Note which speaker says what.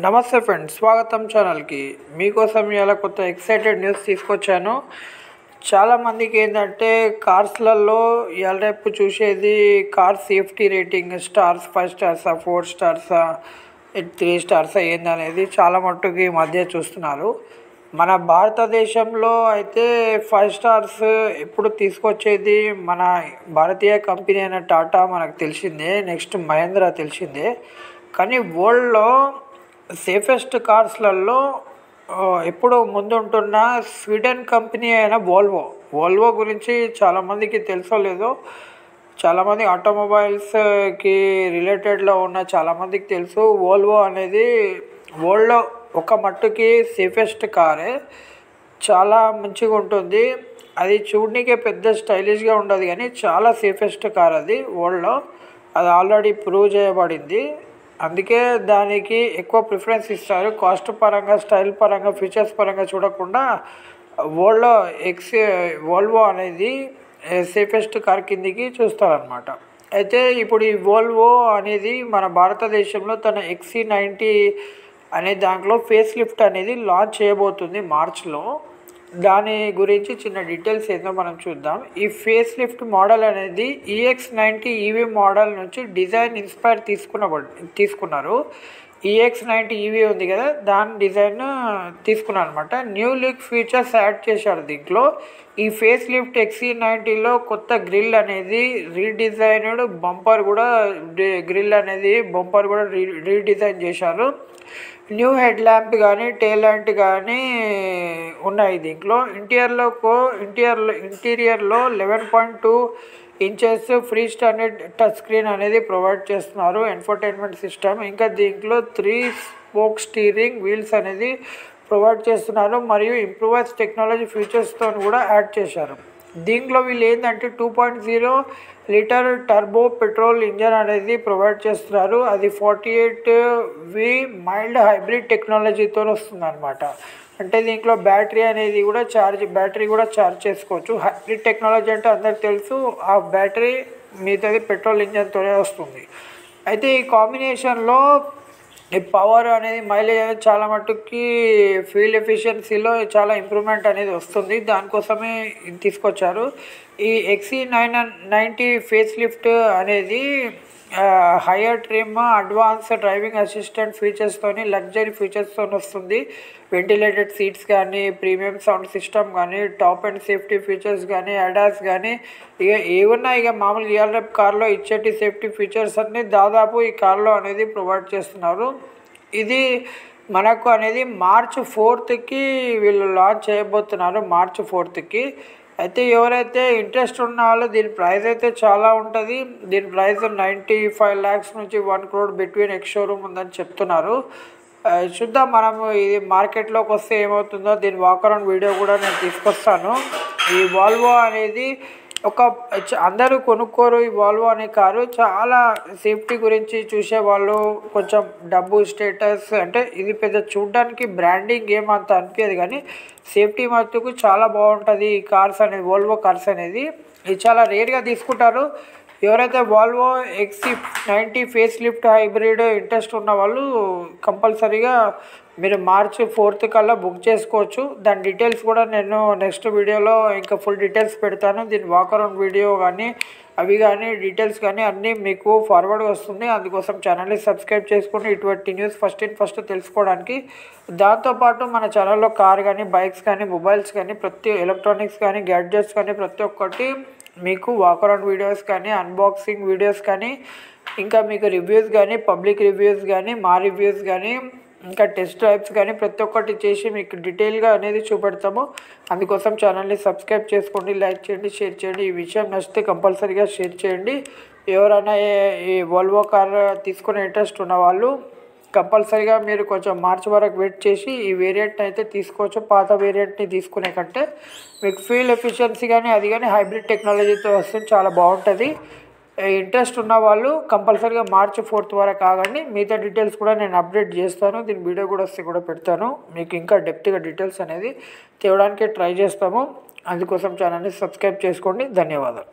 Speaker 1: నమస్తే ఫ్రెండ్స్, స్వాగతం ఛానల్కి. మీకోసం ఇలా కొత్త ఎక్సైటెడ్ న్యూస్ తీసుకొచ్చాను. చాలామందికి ఏంటంటే కార్స్లలో ఇవాళ రేపు చూసేది కార్ సేఫ్టీ రేటింగ్ స్టార్స్, 5 స్టార్సా, 4 స్టార్సా, 3 స్టార్సా ఏందనేది చాలా మట్టుకు ఈ మధ్య చూస్తున్నారు. మన భారతదేశంలో అయితే 5 స్టార్స్ ఎప్పుడు తీసుకొచ్చేది మన భారతీయ కంపెనీ అయిన టాటా మనకు తెలిసిందే, నెక్స్ట్ మహేంద్ర తెలిసిందే. కానీ వరల్డ్లో సేఫెస్ట్ కార్స్లలో ఎప్పుడు ముందుంటున్న స్వీడన్ కంపెనీ అయిన వోల్వో గురించి చాలామందికి తెలుసో లేదో, చాలామంది ఆటోమొబైల్స్కి రిలేటెడ్లో ఉన్న చాలామందికి తెలుసు. వోల్వో అనేది వరల్డ్లో ఒక మట్టుకి సేఫెస్ట్ కారే, చాలా మంచిగా ఉంటుంది. అది చూడనీకే పెద్ద స్టైలిష్గా ఉండదు కానీ చాలా సేఫెస్ట్ కార్ అది వరల్డ్లో. అది ఆల్రెడీ ప్రూవ్ చేయబడింది. అందుకే దానికి ఎక్కువ ప్రిఫరెన్స్ ఇస్తారు. కాస్ట్ పరంగా, స్టైల్ పరంగా, ఫీచర్స్ పరంగా చూడకుండా వరల్డ్లో వోల్వో అనేది సేఫెస్ట్ కార్ కిందికి చూస్తారనమాట. అయితే ఇప్పుడు ఈ వోల్వో అనేది మన భారతదేశంలో తన XC90 అనే దాంట్లో ఫేస్ లిఫ్ట్ అనేది లాంచ్ చేయబోతుంది మార్చ్లో. దాని గురించి చిన్న డీటెయిల్స్ ఏందో మనం చూద్దాం. ఈ ఫేస్ లిఫ్ట్ మోడల్ అనేది EX90 EV మోడల్ నుంచి డిజైన్ ఇన్స్పైర్ తీసుకున్నారు. EX90 EV ఉంది కదా, దాని డిజైన్ తీసుకున్నారు అనమాట. న్యూ లుక్ ఫీచర్స్ యాడ్ చేశారు దీంట్లో. ఈ ఫేస్ లిఫ్ట్ XC90లో కొత్త గ్రిల్ అనేది రీడిజైన్డ్, బంపర్ కూడా రీడిజైన్ చేశారు. న్యూ హెడ్ ల్యాంప్ కానీ, టెయిల్ ల్యాంప్ కానీ ఉన్నాయి దీంట్లో. ఇంటీరియర్లో 11.2 inches free standard touch screen అనేది ప్రొవైడ్ చేస్తున్నారు, ఇన్ఫోటైన్మెంట్ సిస్టమ్. ఇంకా దీంట్లో 3 స్పోక్ స్టీరింగ్ వీల్స్ అనేది ప్రొవైడ్ చేస్తున్నారు మరియు ఇంప్రూవైజ్ టెక్నాలజీ ఫీచర్స్తో కూడా యాడ్ చేశారు. దీంట్లో వీళ్ళు ఏంటంటే 2.0 లీటర్ టర్బో పెట్రోల్ ఇంజన్ అనేది ప్రొవైడ్ చేస్తున్నారు. అది 48V మైల్డ్ హైబ్రిడ్ టెక్నాలజీతో వస్తుంది అనమాట. అంటే దీంట్లో బ్యాటరీ కూడా ఛార్జ్ చేసుకోవచ్చు. హైబ్రిడ్ టెక్నాలజీ అంటే అందరికి తెలుసు, ఆ బ్యాటరీ మిగతాది పెట్రోల్ ఇంజన్తోనే వస్తుంది. అయితే ఈ కాంబినేషన్లో ఈ పవర్ అనేది, మైలేజ్ అనేది చాలా మట్టుకి ఫ్యూల్ ఎఫిషియన్సీలో చాలా ఇంప్రూవ్మెంట్ అనేది వస్తుంది. దానికోసమే తీసుకొచ్చారు. ఈ XC90 ఫేస్ లిఫ్ట్ అనేది higher trim, advance driving assistant ఫీచర్స్తోని, లగ్జరీ ఫీచర్స్తో వస్తుంది. వెంటిలేటెడ్ సీట్స్ కానీ, ప్రీమియం సౌండ్ సిస్టమ్ కానీ, టాప్ అండ్ సేఫ్టీ ఫీచర్స్ కానీ, అడాస్ కానీ, ఇక మామూలుగా ఇవాళ రేపు కార్లో ఇచ్చేటి సేఫ్టీ ఫీచర్స్ అన్నీ దాదాపు ఈ కార్లో అనేది ప్రొవైడ్ చేస్తున్నారు. ఇది మనకు అనేది March 4th వీళ్ళు లాంచ్ చేయబోతున్నారు, March 4th. అయితే ఎవరైతే ఇంట్రెస్ట్ ఉన్న వాళ్ళు, దీని ప్రైస్ అయితే చాలా ఉంటుంది. దీని ప్రైస్ 95 lakhs నుంచి 1 crore బిట్వీన్ ఎక్స్ షోరూమ్ ఉందని చెప్తున్నారు. చూద్దాం మనము ఇది మార్కెట్లోకి వస్తే ఏమవుతుందో. దీని వాకరౌండ్ వీడియో కూడా నేను తీసుకొస్తాను. ఈ వాల్వో అనేది అందరూ కొనుక్కోరు. ఈ వాల్వో అనే కారు చాలా సేఫ్టీ గురించి చూసేవాళ్ళు, కొంచెం డబ్బు, స్టేటస్, అంటే ఇది పెద్ద చూడడానికి బ్రాండింగ్ ఏమంత అనిపించదు కానీ సేఫ్టీ మట్టుకు చాలా బాగుంటుంది ఈ కార్స్ అనేది, వోల్వో కార్స్ అనేది. ఇది చాలా రేర్గా తీసుకుంటారు. ఎవరైతే Volvo XC90 face lift hybrid interest ఉన్న వాళ్ళు కంపల్సరీగా మీరు March 4th కల్లా బుక్ చేసుకోవచ్చు. దాని డీటెయిల్స్ కూడా నేను నెక్స్ట్ వీడియోలో ఇంకా ఫుల్ డీటెయిల్స్ పెడతాను. దీని వాకరౌండ్ వీడియో కానీ, అవి కానీ, డీటెయిల్స్ కానీ అన్నీ మీకు ఫార్వర్డ్ వస్తుంది. అందుకోసం ఛానల్ని సబ్స్క్రైబ్ చేసుకుని ఇటువంటి న్యూస్ ఫస్ట్ తెలుసుకోవడానికి. దాంతోపాటు మన ఛానల్లో కార్ కానీ, బైక్స్ కానీ, మొబైల్స్ కానీ, ప్రతి ఎలక్ట్రానిక్స్ కానీ, గ్యాడ్జెట్స్ కానీ ప్రతి ఒక్కటి మీకు వాకరౌండ్ వీడియోస్ కానీ, అన్బాక్సింగ్ వీడియోస్ కానీ, ఇంకా మీకు రివ్యూస్ కానీ, పబ్లిక్ రివ్యూస్ కానీ, మా రివ్యూస్ కానీ, ఇంకా టెస్ట్ డ్రైవ్స్ కానీ ప్రతి ఒక్కటి చేసి మీకు డీటెయిల్గా అనేది చూపెడతాము. అందుకోసం ఛానల్ని సబ్స్క్రైబ్ చేసుకోండి, లైక్ చేయండి, షేర్ చేయండి. ఈ విషయం నచ్చితే కంపల్సరీగా షేర్ చేయండి. ఎవరైనా ఈ వోల్వో కార్ తీసుకునే ఇంట్రెస్ట్ ఉన్న వాళ్ళు కంపల్సరీగా మీరు కొంచెం మార్చ్ వరకు వెయిట్ చేసి ఈ వేరియంట్ని అయితే తీసుకోవచ్చు. పాత వేరియంట్ని తీసుకునే కంటే మీకు ఫ్యూల్ ఎఫిషియన్సీ కానీ, అది కానీ హైబ్రిడ్ టెక్నాలజీతో వస్తుంది, చాలా బాగుంటుంది. ఇంట్రెస్ట్ ఉన్న వాళ్ళు కంపల్సరీగా March 4th వరకు ఆగండి. మిగతా డీటెయిల్స్ కూడా నేను అప్డేట్ చేస్తాను. దీని వీడియో కూడా వస్తే కూడా పెడతాను. మీకు ఇంకా డెప్త్గా డీటెయిల్స్ అనేది తేవడానికి ట్రై చేస్తాము. అందుకోసం ఛానల్ని సబ్స్క్రైబ్ చేసుకోండి. ధన్యవాదాలు.